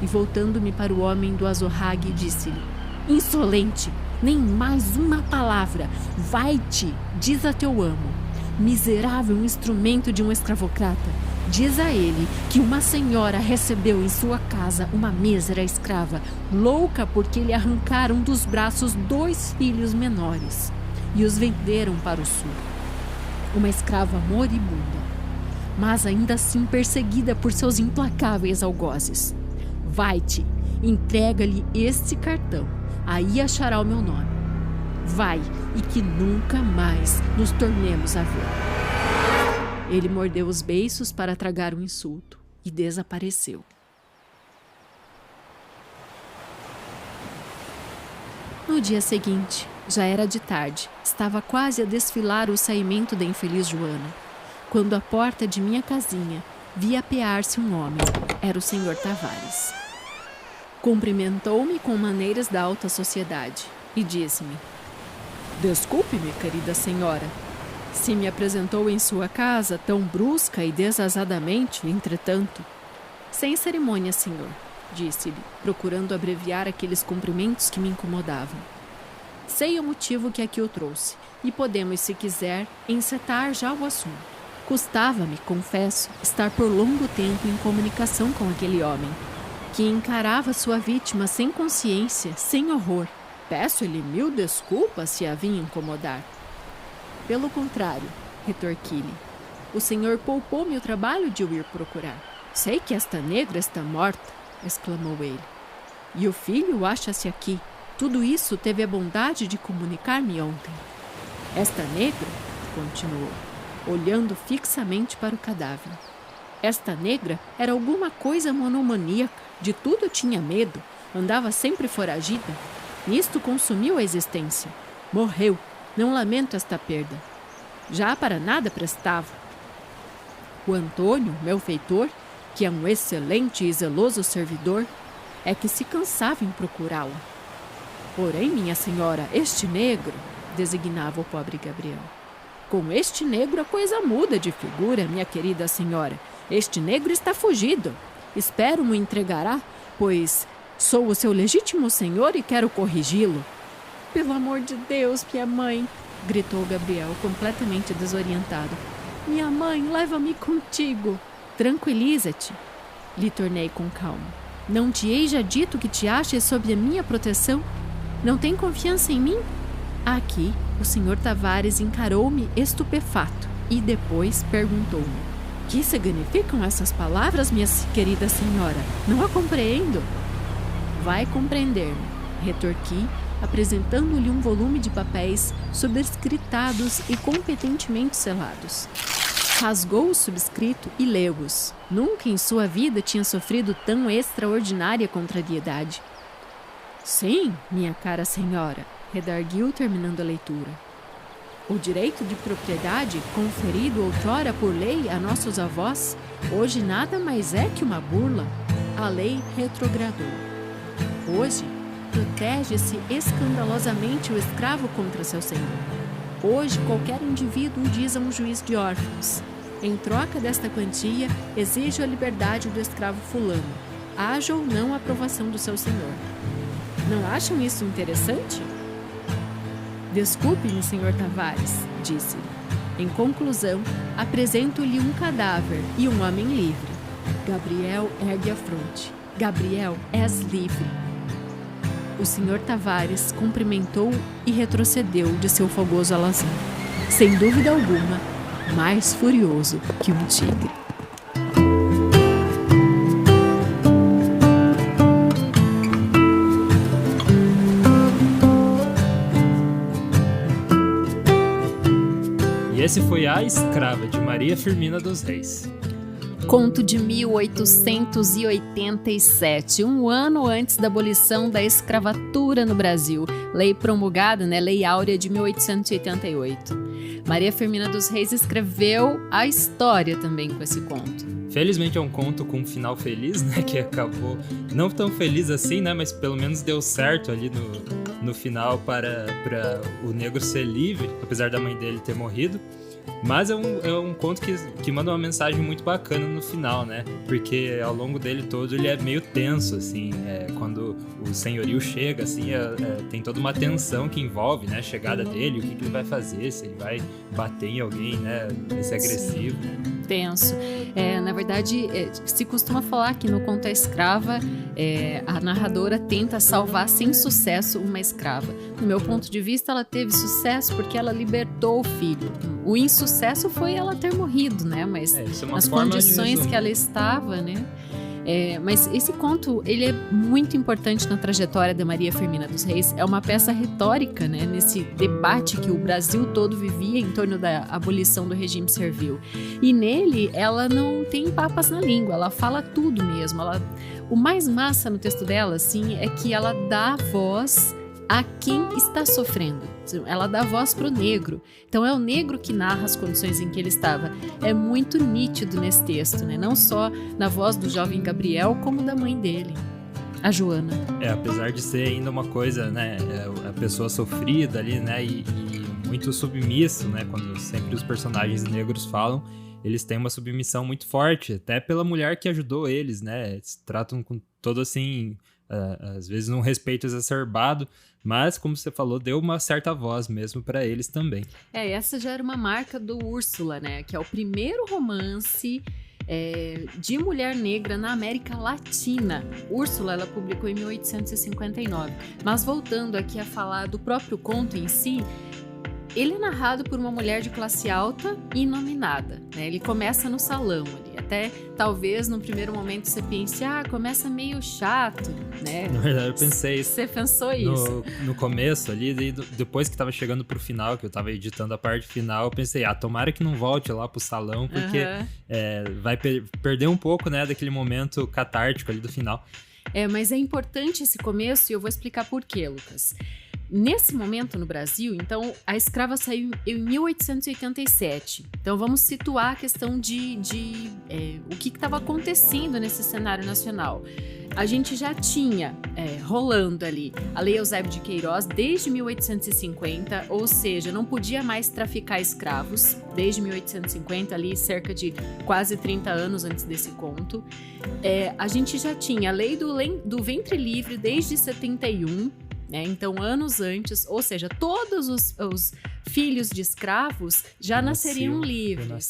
[SPEAKER 2] E voltando-me para o homem do azorrague, disse-lhe: "Insolente! Nem mais uma palavra! Vai-te! Diz a teu amo, miserável instrumento de um escravocrata, diz a ele que uma senhora recebeu em sua casa uma mísera escrava, louca porque lhe arrancaram dos braços 2 filhos menores e os venderam para o sul. Uma escrava moribunda, mas ainda assim perseguida por seus implacáveis algozes. Vai-te, entrega-lhe este cartão, aí achará o meu nome. Vai, e que nunca mais nos tornemos a ver." Ele mordeu os beiços para tragar o insulto e desapareceu. No dia seguinte, já era de tarde, estava quase a desfilar o saimento da infeliz Joana, quando à porta de minha casinha vi apear-se um homem. Era o senhor Tavares. Cumprimentou-me com maneiras da alta sociedade e disse-me: "Desculpe-me, querida senhora, se me apresentou em sua casa tão brusca e desasadamente, entretanto." "Sem cerimônia, senhor", disse-lhe, procurando abreviar aqueles cumprimentos que me incomodavam. "Sei o motivo que aqui o trouxe, e podemos, se quiser, encetar já o assunto. Custava-me, confesso, estar por longo tempo em comunicação com aquele homem, que encarava sua vítima sem consciência, sem horror. Peço-lhe 1000 desculpas se a vim incomodar." "Pelo contrário", retorqui-lhe, "o senhor poupou-me o trabalho de o ir procurar. Sei que esta negra está morta", exclamou ele. "E o filho acha-se aqui. Tudo isso teve a bondade de comunicar-me ontem." "Esta negra", continuou, olhando fixamente para o cadáver, "esta negra era alguma coisa monomaníaca, de tudo tinha medo, andava sempre foragida. Nisto consumiu a existência. Morreu. Não lamento esta perda. Já para nada prestava. O Antônio, meu feitor, que é um excelente e zeloso servidor, é que se cansava em procurá-la. Porém, minha senhora, este negro", designava o pobre Gabriel, "com este negro a coisa muda de figura, minha querida senhora. Este negro está fugido. Espero me entregará, pois sou o seu legítimo senhor e quero corrigi-lo." "Pelo amor de Deus, minha mãe!" gritou Gabriel, completamente desorientado. "Minha mãe, leva-me contigo." "Tranquiliza-te", lhe tornei com calma. "Não te hei já dito que te achas sob a minha proteção? Não tem confiança em mim?" Aqui, o senhor Tavares encarou-me estupefato e depois perguntou-me: que significam essas palavras, minha querida senhora? Não a compreendo. Vai compreender-me, retorqui, apresentando-lhe um volume de papéis subscritados e competentemente selados. Rasgou o subscrito e leu-os. Nunca em sua vida tinha sofrido tão extraordinária contrariedade. Sim, minha cara senhora, redarguiu terminando a leitura. O direito de propriedade, conferido outrora por lei a nossos avós, hoje nada mais é que uma burla. A lei retrogradou. Hoje, protege-se escandalosamente o escravo contra seu senhor. Hoje, qualquer indivíduo diz a um juiz de órfãos: em troca desta quantia, exijo a liberdade do escravo fulano, haja ou não a aprovação do seu senhor. Não acham isso interessante? Desculpe-me, senhor Tavares, disse-lhe. Em conclusão, apresento-lhe um cadáver e um homem livre. Gabriel ergue a fronte. Gabriel, és livre. O senhor Tavares cumprimentou e retrocedeu de seu fogoso alazão, sem dúvida alguma, mais furioso que um tigre.
[SPEAKER 1] E esse foi A Escrava, de Maria Firmina dos Reis.
[SPEAKER 2] Conto de 1887, um ano antes da abolição da escravatura no Brasil. Lei promulgada, Lei Áurea de 1888. Maria Firmina dos Reis escreveu a história também com esse conto.
[SPEAKER 1] Felizmente é um conto com um final feliz, que acabou não tão feliz assim, mas pelo menos deu certo ali no final para o negro ser livre, apesar da mãe dele ter morrido. Mas é um conto que manda uma mensagem muito bacana no final, Porque ao longo dele todo ele é meio tenso, assim. Quando o senhorio chega, assim, tem toda uma tensão que envolve, a chegada dele, o que ele vai fazer, se ele vai bater em alguém, vai ser agressivo.
[SPEAKER 2] Sim, tenso. Na verdade, se costuma falar que no conto A Escrava, a narradora tenta salvar sem sucesso uma escrava. No meu ponto de vista, ela teve sucesso porque ela libertou o filho. O insucesso foi ela ter morrido, Mas nas condições que ela estava, Mas esse conto, ele é muito importante na trajetória da Maria Firmina dos Reis. É uma peça retórica, nesse debate que o Brasil todo vivia em torno da abolição do regime servil. E nele, ela não tem papas na língua, ela fala tudo mesmo. O mais massa no texto dela, assim, é que ela dá voz a quem está sofrendo. Ela dá voz para o negro. Então é o negro que narra as condições em que ele estava. É muito nítido nesse texto, Não só na voz do jovem Gabriel, como da mãe dele, a Joana.
[SPEAKER 1] Apesar de ser ainda uma coisa, a pessoa sofrida ali, e muito submisso, quando sempre os personagens negros falam, eles têm uma submissão muito forte, até pela mulher que ajudou eles, Se tratam com todo assim, às vezes um respeito exacerbado, mas, como você falou, deu uma certa voz mesmo para eles também.
[SPEAKER 2] Essa já era uma marca do Úrsula, que é o primeiro romance de mulher negra na América Latina. Úrsula, ela publicou em 1859. Mas voltando aqui a falar do próprio conto em si, ele é narrado por uma mulher de classe alta e inominada, Ele começa no salão ali. Até talvez no primeiro momento você pense, começa meio chato,
[SPEAKER 1] Na verdade eu pensei isso.
[SPEAKER 2] Você pensou isso?
[SPEAKER 1] No começo ali, depois que tava chegando pro final, que eu tava editando a parte final, eu pensei, tomara que não volte lá pro salão, porque vai perder um pouco, daquele momento catártico ali do final.
[SPEAKER 2] Mas é importante esse começo e eu vou explicar por quê, Lucas. Nesse momento no Brasil, então, a escrava saiu em 1887. Então, vamos situar a questão de o que estava acontecendo nesse cenário nacional. A gente já tinha rolando ali a Lei Eusébio de Queiroz desde 1850, ou seja, não podia mais traficar escravos desde 1850, ali cerca de quase 30 anos antes desse conto. A gente já tinha a Lei do Ventre Livre desde 71, Então, anos antes, ou seja, todos os filhos de escravos já nasceriam livres,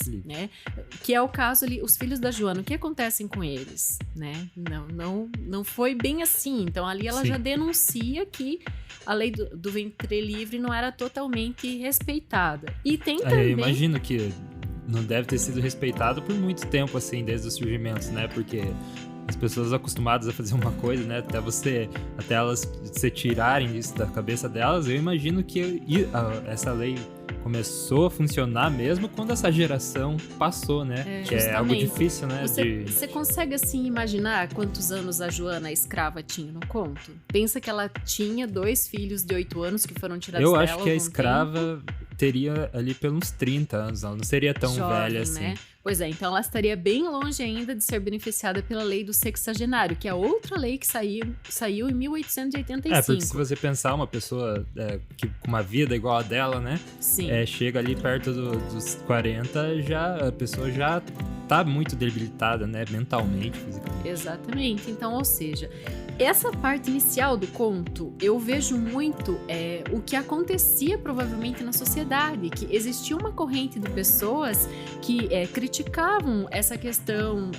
[SPEAKER 2] Que é o caso ali, os filhos da Joana, o que acontecem com eles, Não foi bem assim. Então, ali ela já denuncia que a lei do ventre livre não era totalmente respeitada. E tem também...
[SPEAKER 1] Eu imagino que não deve ter sido respeitado por muito tempo, assim, desde o surgimento, né? Porque as pessoas acostumadas a fazer uma coisa, né? Até elas se tirarem isso da cabeça delas, eu imagino que essa lei começou a funcionar mesmo quando essa geração passou, né? Que é algo difícil, né?
[SPEAKER 2] Você consegue, assim, imaginar quantos anos a Joana, a escrava, tinha no conto? Pensa que ela tinha 2 filhos de 8 anos que foram tirados dela.
[SPEAKER 1] Eu acho que a escrava teria ali pelos 30 anos, ela não seria tão
[SPEAKER 2] jovem,
[SPEAKER 1] velha assim.
[SPEAKER 2] Né? Pois é, então ela estaria bem longe ainda de ser beneficiada pela lei do sexagenário, que é outra lei que saiu em 1885.
[SPEAKER 1] Porque se você pensar uma pessoa com uma vida igual a dela, né?
[SPEAKER 2] Sim.
[SPEAKER 1] Chega ali perto dos 40, a pessoa já tá muito debilitada, né? Mentalmente, fisicamente.
[SPEAKER 2] Exatamente. Então, ou seja, essa parte inicial do conto, eu vejo muito o que acontecia provavelmente na sociedade, que existia uma corrente de pessoas que criticavam essa questão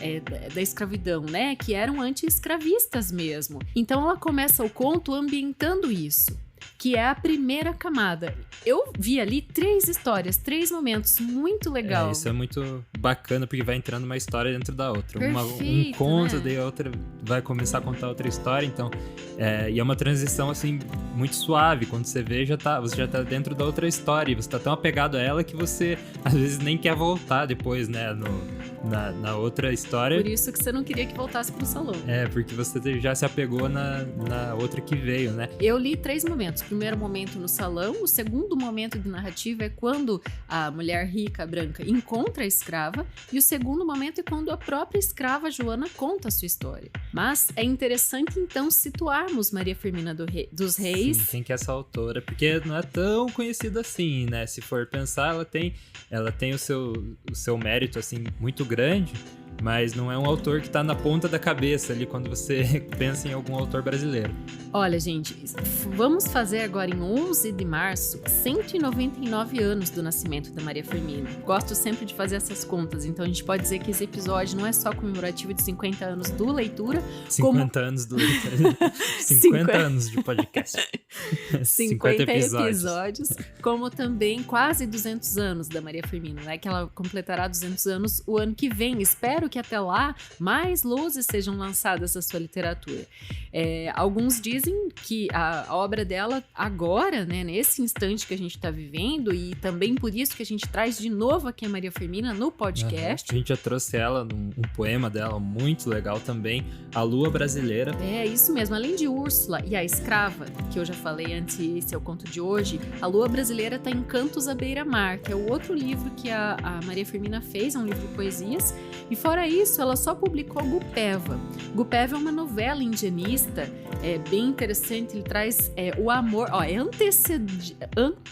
[SPEAKER 2] da escravidão, né? Que eram anti-escravistas mesmo. Então, ela começa o conto ambientando isso, que é a primeira camada. Eu vi ali 3 histórias, 3 momentos, muito legal.
[SPEAKER 1] Isso é muito bacana, porque vai entrando uma história dentro da outra.
[SPEAKER 2] Perfeito,
[SPEAKER 1] um conta,
[SPEAKER 2] né?
[SPEAKER 1] daí a outra vai começar a contar outra história, então... e é uma transição, assim, muito suave. Quando você vê, você já tá dentro da outra história, e você tá tão apegado a ela que você, às vezes, nem quer voltar depois, né, na outra história.
[SPEAKER 2] Por isso que você não queria que voltasse pro salão.
[SPEAKER 1] Porque você já se apegou na outra que veio, né?
[SPEAKER 2] Eu li 3 momentos. O primeiro momento no salão, o segundo momento de narrativa é quando a mulher rica, branca, encontra a escrava, e o segundo momento é quando a própria escrava Joana conta a sua história. Mas é interessante, então, situarmos Maria Firmina dos Reis.
[SPEAKER 1] Sim, quem que é essa autora? Porque não é tão conhecida assim, né? Se for pensar, ela tem o seu mérito, assim, muito grande, mas não é um autor que tá na ponta da cabeça ali quando você pensa em algum autor brasileiro.
[SPEAKER 2] Olha, gente, vamos fazer agora em 11 de março 199 anos do nascimento da Maria Firmina. Gosto sempre de fazer essas contas, então a gente pode dizer que esse episódio não é só comemorativo de 50 anos do Leitura.
[SPEAKER 1] 50 anos do Leitura. 50 anos de podcast.
[SPEAKER 2] 50 episódios, como também quase 200 anos da Maria Firmina, né? Que ela completará 200 anos o ano que vem. Espero que até lá mais luzes sejam lançadas da sua literatura. Alguns dizem que a obra dela agora, né, nesse instante que a gente está vivendo, e também por isso que a gente traz de novo aqui a Maria Firmina no podcast.
[SPEAKER 1] A gente já trouxe ela num poema dela muito legal também, A Lua Brasileira.
[SPEAKER 2] É isso mesmo, além de Úrsula e a Escrava, que eu já falei antes, esse é o conto de hoje, A Lua Brasileira está em Cantos à Beira-Mar, que é o outro livro que a Maria Firmina fez, é um livro de poesias, e fora isso, ela só publicou Gupeva. Gupeva é uma novela indianista, bem interessante, ele traz o amor,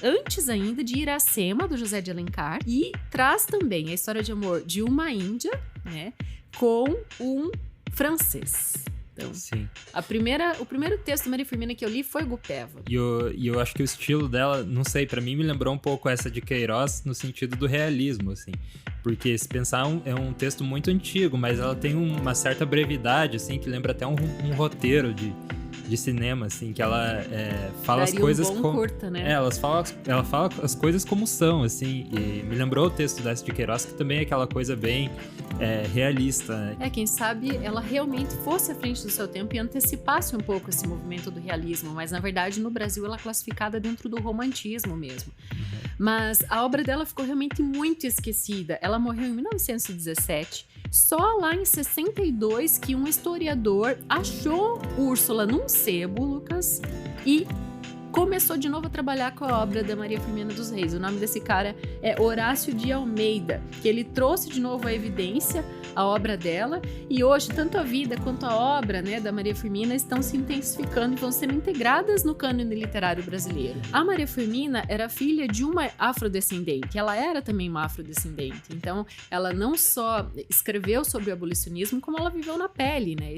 [SPEAKER 2] antes ainda de Iracema, do José de Alencar, e traz também a história de amor de uma índia, né, com um francês. Então,
[SPEAKER 1] sim.
[SPEAKER 2] O primeiro texto da Maria Firmina que eu li foi Gupeva.
[SPEAKER 1] E eu acho que o estilo dela, não sei, pra mim me lembrou um pouco essa de Queiroz no sentido do realismo, assim. Porque se pensar, é um texto muito antigo, mas ela tem uma certa brevidade, assim, que lembra até um roteiro de cinema, assim, que ela fala
[SPEAKER 2] daria
[SPEAKER 1] as coisas
[SPEAKER 2] como... curta, né?
[SPEAKER 1] ela fala as coisas como são, assim, e me lembrou o texto dessa de Queiroz, que também é aquela coisa bem realista, né?
[SPEAKER 2] Quem sabe ela realmente fosse à frente do seu tempo e antecipasse um pouco esse movimento do realismo, mas na verdade no Brasil ela é classificada dentro do romantismo mesmo. Mas a obra dela ficou realmente muito esquecida. Ela morreu em 1917, só lá em 62 que um historiador achou Úrsula num sebo, Lucas, e começou de novo a trabalhar com a obra da Maria Firmina dos Reis. O nome desse cara é Horácio de Almeida, que ele trouxe de novo à evidência a obra dela, e hoje tanto a vida quanto a obra, né, da Maria Firmina estão se intensificando e vão sendo integradas no cânone literário brasileiro. A Maria Firmina era filha de uma afrodescendente, ela era também uma afrodescendente, então ela não só escreveu sobre o abolicionismo, como ela viveu na pele, né,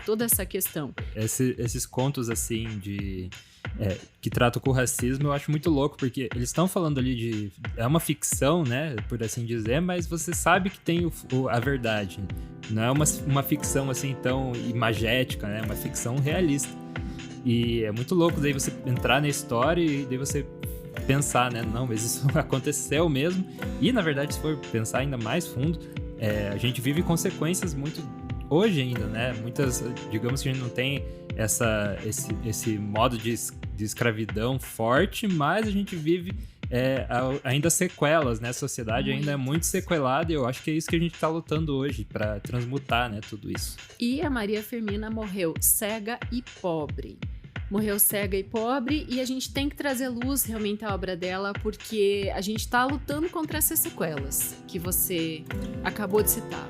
[SPEAKER 2] toda essa questão.
[SPEAKER 1] Esses contos, assim, que tratam com o racismo, eu acho muito louco, porque eles estão falando ali é uma ficção, né, por assim dizer, mas você sabe que tem a verdade. Não é uma ficção, assim, tão imagética, né, é uma ficção realista. E é muito louco daí você entrar na história e daí você pensar, né? Não, mas isso aconteceu mesmo. E, na verdade, se for pensar ainda mais fundo, a gente vive consequências muito hoje ainda, né? Muitas, digamos que a gente não tem esse modo de escravidão forte, mas a gente vive ainda sequelas, né? A sociedade ainda é muito sequelada e eu acho que é isso que a gente tá lutando hoje para transmutar, né? Tudo isso.
[SPEAKER 2] E a Maria Firmina morreu cega e pobre. Morreu cega e pobre, e a gente tem que trazer luz realmente à obra dela, porque a gente tá lutando contra essas sequelas que você acabou de citar.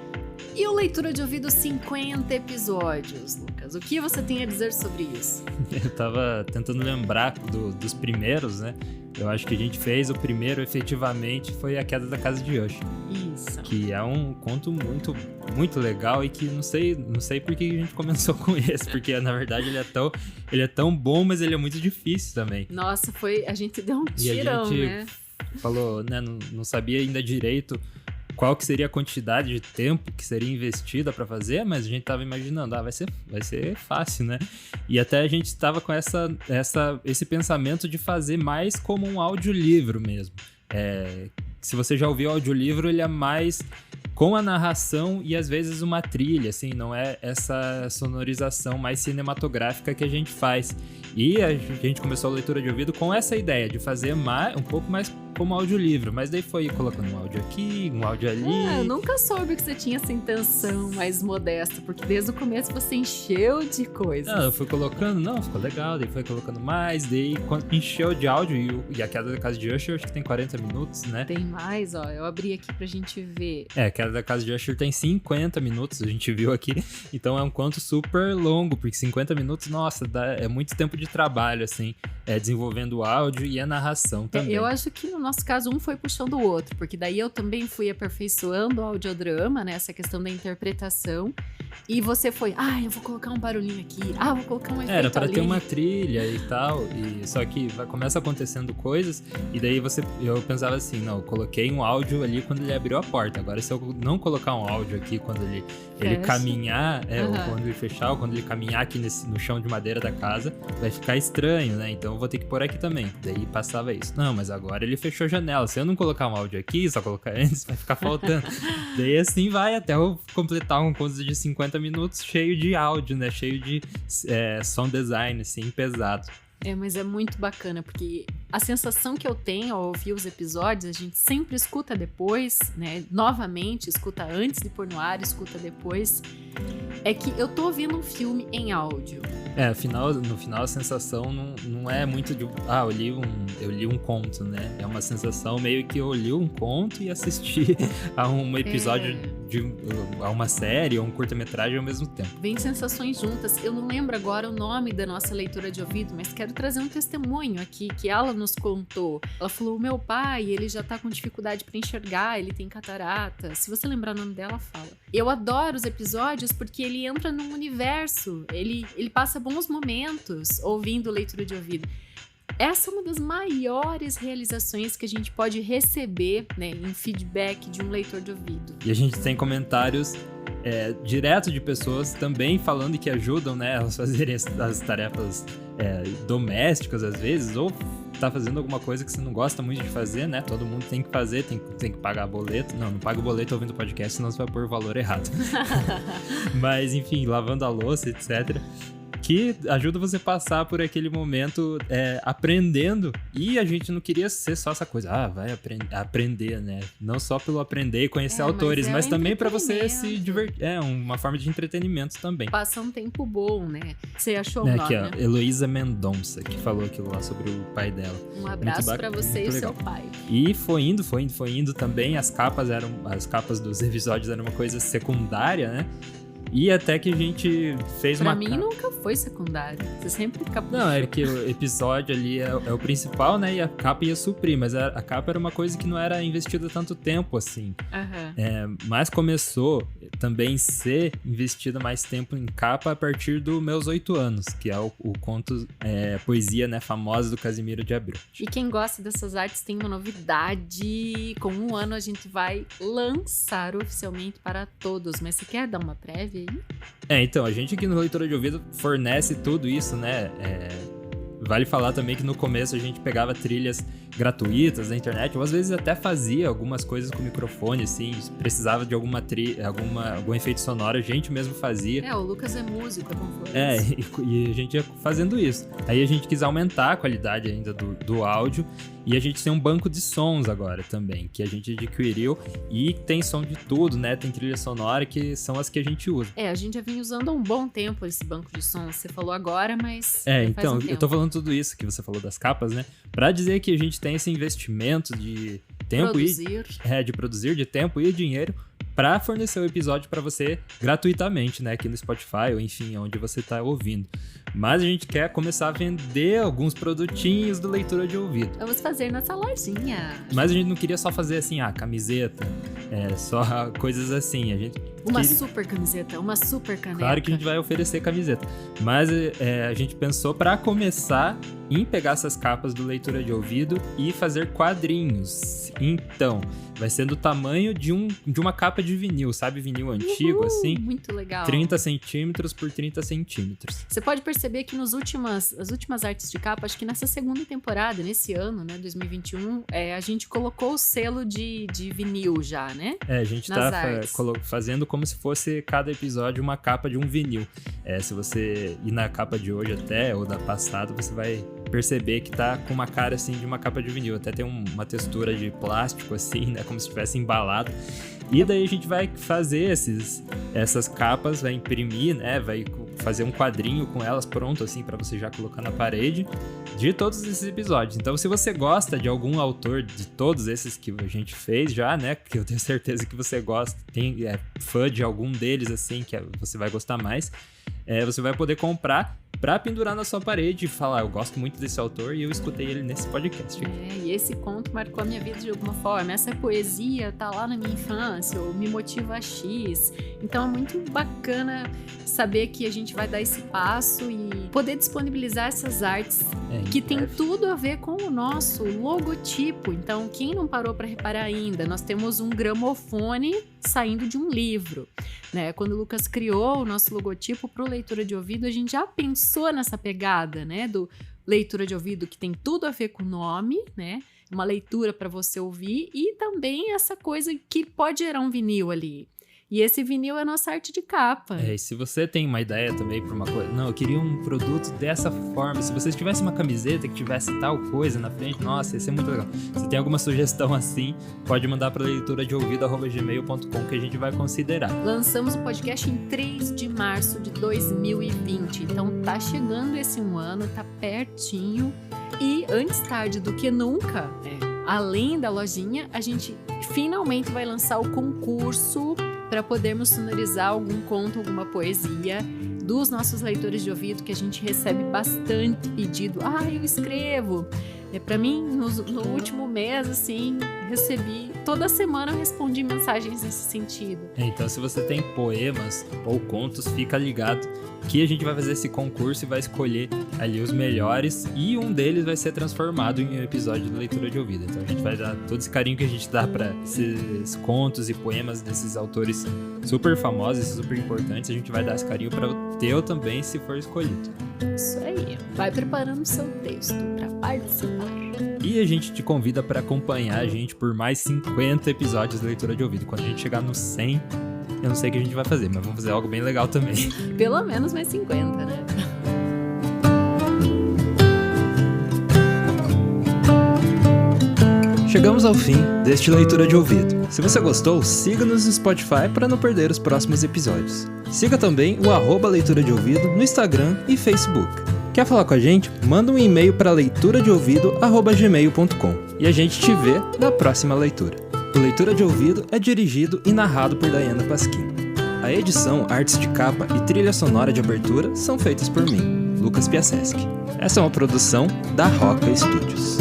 [SPEAKER 2] E o Leitura de Ouvido 50 episódios, Lucas? O que você tem a dizer sobre isso?
[SPEAKER 1] Eu tava tentando lembrar dos primeiros, né? Eu acho que a gente fez o primeiro, efetivamente, foi A Queda da Casa de Usher.
[SPEAKER 2] Isso.
[SPEAKER 1] Que é um conto muito, muito legal e que não sei por que a gente começou com esse, porque na verdade ele é tão bom, mas ele é muito difícil também.
[SPEAKER 2] Nossa, a gente deu um tirão, né?
[SPEAKER 1] Falou, né? Não sabia ainda direito qual que seria a quantidade de tempo que seria investida para fazer, mas a gente tava imaginando, vai ser fácil, né? E até a gente tava com esse pensamento de fazer mais como um audiolivro mesmo. Se você já ouviu o audiolivro, ele é mais com a narração e às vezes uma trilha, assim, não é essa sonorização mais cinematográfica que a gente faz. E a gente começou a leitura de ouvido com essa ideia de fazer um pouco mais como audiolivro, mas daí foi colocando um áudio aqui, um áudio ali.
[SPEAKER 2] Eu nunca soube que você tinha essa intenção mais modesta, porque desde o começo você encheu de coisas.
[SPEAKER 1] Não, eu fui colocando, ficou legal, daí foi colocando mais, daí encheu de áudio, e A Queda da Casa de Usher acho que tem 40 minutos, né?
[SPEAKER 2] Tem mais, eu abri aqui pra gente ver.
[SPEAKER 1] A Queda da Casa de Usher tem 50 minutos, a gente viu aqui, então é um conto super longo, porque 50 minutos, nossa, é muito tempo de trabalho, assim, desenvolvendo o áudio e a narração também.
[SPEAKER 2] Eu acho que no nosso caso um foi puxando o outro, porque daí eu também fui aperfeiçoando o audiodrama, né, essa questão da interpretação, e você foi, eu vou colocar um barulhinho aqui, vou colocar um efeito
[SPEAKER 1] Era pra
[SPEAKER 2] ali.
[SPEAKER 1] ter uma trilha e tal, só que começa acontecendo coisas, e daí eu pensava assim, não, eu coloquei um áudio ali quando ele abriu a porta, agora se eu não colocar um áudio aqui quando ele caminhar, ou quando ele fechar, ou quando ele caminhar aqui no chão de madeira da casa, vai ficar estranho, né, então eu vou ter que pôr aqui também. Daí passava isso, não, mas agora ele fechou a janela, se eu não colocar um áudio aqui, só colocar antes, vai ficar faltando. Daí assim vai até eu completar um conto de 50 minutos cheio de áudio, né, cheio de sound design, assim, pesado.
[SPEAKER 2] Mas é muito bacana, porque a sensação que eu tenho ao ouvir os episódios, a gente sempre escuta depois, né? Novamente, escuta antes de pôr no ar, escuta depois. É que eu tô ouvindo um filme em áudio.
[SPEAKER 1] No final a sensação não é muito de... eu li um conto, né? É uma sensação meio que eu li um conto e assisti a um episódio a uma série ou um curta-metragem ao mesmo tempo.
[SPEAKER 2] Vem sensações juntas. Eu não lembro agora o nome da nossa leitura de ouvido, mas quero trazer um testemunho aqui que ela nos contou. Ela falou, o meu pai, ele já tá com dificuldade para enxergar, ele tem catarata. Se você lembrar o nome dela, fala. Eu adoro os episódios porque ele entra num universo, ele passa bons momentos ouvindo leitura de ouvido. Essa é uma das maiores realizações que a gente pode receber, né, em feedback de um leitor de ouvido.
[SPEAKER 1] E a gente tem comentários direto de pessoas também falando que ajudam, né, elas fazerem as tarefas domésticas às vezes, ou tá fazendo alguma coisa que você não gosta muito de fazer, né? Todo mundo tem que fazer, tem que pagar boleto. Não paga o boleto ouvindo o podcast, senão você vai pôr o valor errado. Mas, enfim, lavando a louça, etc. Que ajuda você a passar por aquele momento aprendendo. E a gente não queria ser só essa coisa, vai aprender, né? Não só pelo aprender e conhecer autores, mas também para você se divertir. Uma forma de entretenimento também.
[SPEAKER 2] Passa um tempo bom, né? Você achou o nome,
[SPEAKER 1] aqui,
[SPEAKER 2] né?
[SPEAKER 1] Heloísa Mendonça, que falou aquilo lá sobre o pai dela.
[SPEAKER 2] Um abraço para você e o seu pai.
[SPEAKER 1] E foi indo também. As capas dos episódios eram uma coisa secundária, né? E até que a gente fez
[SPEAKER 2] pra mim nunca foi secundário. Você sempre caprichou.
[SPEAKER 1] Não, é que o episódio ali é o principal, né? E a capa ia suprir. Mas a capa era uma coisa que não era investida tanto tempo, assim. Mas começou também ser investida mais tempo em capa a partir dos meus 8 anos. Que é o conto poesia, né, famosa do Casimiro de Abreu.
[SPEAKER 2] E quem gosta dessas artes tem uma novidade. Com 1 ano a gente vai lançar oficialmente para todos. Mas você quer dar uma prévia?
[SPEAKER 1] Então, a gente aqui no Leitura de Ouvido fornece tudo isso, né? Vale falar também que no começo a gente pegava trilhas gratuitas na internet, ou às vezes até fazia algumas coisas com microfone, assim, precisava de algum efeito sonoro, a gente mesmo fazia.
[SPEAKER 2] O Lucas é músico, é bom falar
[SPEAKER 1] e a gente ia fazendo isso. Aí a gente quis aumentar a qualidade ainda do áudio, e a gente tem um banco de sons agora também, que a gente adquiriu, e tem som de tudo, né? Tem trilha sonora que são as que a gente usa.
[SPEAKER 2] A gente já vinha usando há um bom tempo esse banco de sons, você falou agora, mas
[SPEAKER 1] então, eu tô falando tudo isso que você falou das capas, né? Pra dizer que a gente tem esse investimento de tempo de produzir, de tempo e dinheiro para fornecer o episódio para você gratuitamente, né? Aqui no Spotify ou enfim, onde você tá ouvindo. Mas a gente quer começar a vender alguns produtinhos do Leitura de Ouvido.
[SPEAKER 2] Vamos fazer nossa lojinha.
[SPEAKER 1] Mas a gente não queria só fazer assim, camiseta, só coisas assim.
[SPEAKER 2] Uma super camiseta, uma super caneca.
[SPEAKER 1] Claro que a gente vai oferecer camiseta. Mas a gente pensou para começar em pegar essas capas do Leitura de Ouvido e fazer quadrinhos. Então, vai ser do tamanho de uma capa de vinil, sabe? Vinil antigo, assim.
[SPEAKER 2] Muito legal.
[SPEAKER 1] 30 centímetros por 30 centímetros.
[SPEAKER 2] Você pode perceber que as últimas artes de capa, acho que nessa segunda temporada, nesse ano, né, 2021, a gente colocou o selo de vinil já, né?
[SPEAKER 1] A gente tá fazendo como se fosse cada episódio uma capa de um vinil. Se você ir na capa de hoje ou da passada, você vai perceber que tá com uma cara assim de uma capa de vinil. Até tem uma textura de plástico assim, né? Como se tivesse embalado. E daí a gente vai fazer essas capas, vai imprimir, né? Vai fazer um quadrinho com elas pronto assim para você já colocar na parede de todos esses episódios. Então, se você gosta de algum autor de todos esses que a gente fez já, né? Porque eu tenho certeza que você gosta, é fã de algum deles assim, que você vai gostar mais. Você vai poder comprar pra pendurar na sua parede e falar, eu gosto muito desse autor e eu escutei ele nesse podcast.
[SPEAKER 2] E esse conto marcou a minha vida de alguma forma. Essa poesia tá lá na minha infância, ou me motiva a X. Então é muito bacana saber que a gente vai dar esse passo e poder disponibilizar essas artes que tem tudo a ver com o nosso logotipo. Então, quem não parou para reparar ainda, nós temos um gramofone saindo de um livro, né? Quando o Lucas criou o nosso logotipo pro Leitura de Ouvido, a gente já pensou nessa pegada, né? Do Leitura de Ouvido, que tem tudo a ver com o nome, né? Uma leitura para você ouvir e também essa coisa que pode gerar um vinil ali. E esse vinil é a nossa arte de capa.
[SPEAKER 1] E se você tem uma ideia também para uma coisa... Não, eu queria um produto dessa forma. Se vocês tivessem uma camiseta que tivesse tal coisa na frente, nossa, ia ser muito legal. Se tem alguma sugestão assim, pode mandar para leituradeouvido@gmail.com que a gente vai considerar.
[SPEAKER 2] Lançamos o podcast em 3 de março de 2020. Então tá chegando esse ano, tá pertinho. E antes tarde do que nunca, além da lojinha, a gente finalmente vai lançar o concurso para podermos sonorizar algum conto, alguma poesia dos nossos leitores de ouvido, que a gente recebe bastante pedido. Eu escrevo. Para mim, no último mês, assim, toda semana eu respondi mensagens nesse sentido.
[SPEAKER 1] Então, se você tem poemas ou contos, fica ligado que a gente vai fazer esse concurso e vai escolher ali os melhores e um deles vai ser transformado em um episódio de Leitura de Ouvido. Então, a gente vai dar todo esse carinho que a gente dá para esses contos e poemas desses autores super famosos e super importantes. A gente vai dar esse carinho para o teu também, se for escolhido.
[SPEAKER 2] Isso aí. Vai preparando o seu texto para participar.
[SPEAKER 1] E a gente te convida para acompanhar a gente por mais 50 episódios de Leitura de Ouvido. Quando a gente chegar no 100, eu não sei o que a gente vai fazer, mas vamos fazer algo bem legal também.
[SPEAKER 2] Pelo menos mais 50, né?
[SPEAKER 1] Chegamos ao fim deste Leitura de Ouvido. Se você gostou, siga-nos no Spotify para não perder os próximos episódios. Siga também o @Leitura de Ouvido no Instagram e Facebook. Quer falar com a gente? Manda um e-mail para leituradeouvido@gmail.com e a gente te vê na próxima leitura. O Leitura de Ouvido é dirigido e narrado por Dayana Pasquim. A edição, artes de capa e trilha sonora de abertura são feitas por mim, Lucas Piaseschi. Essa é uma produção da Roca Studios.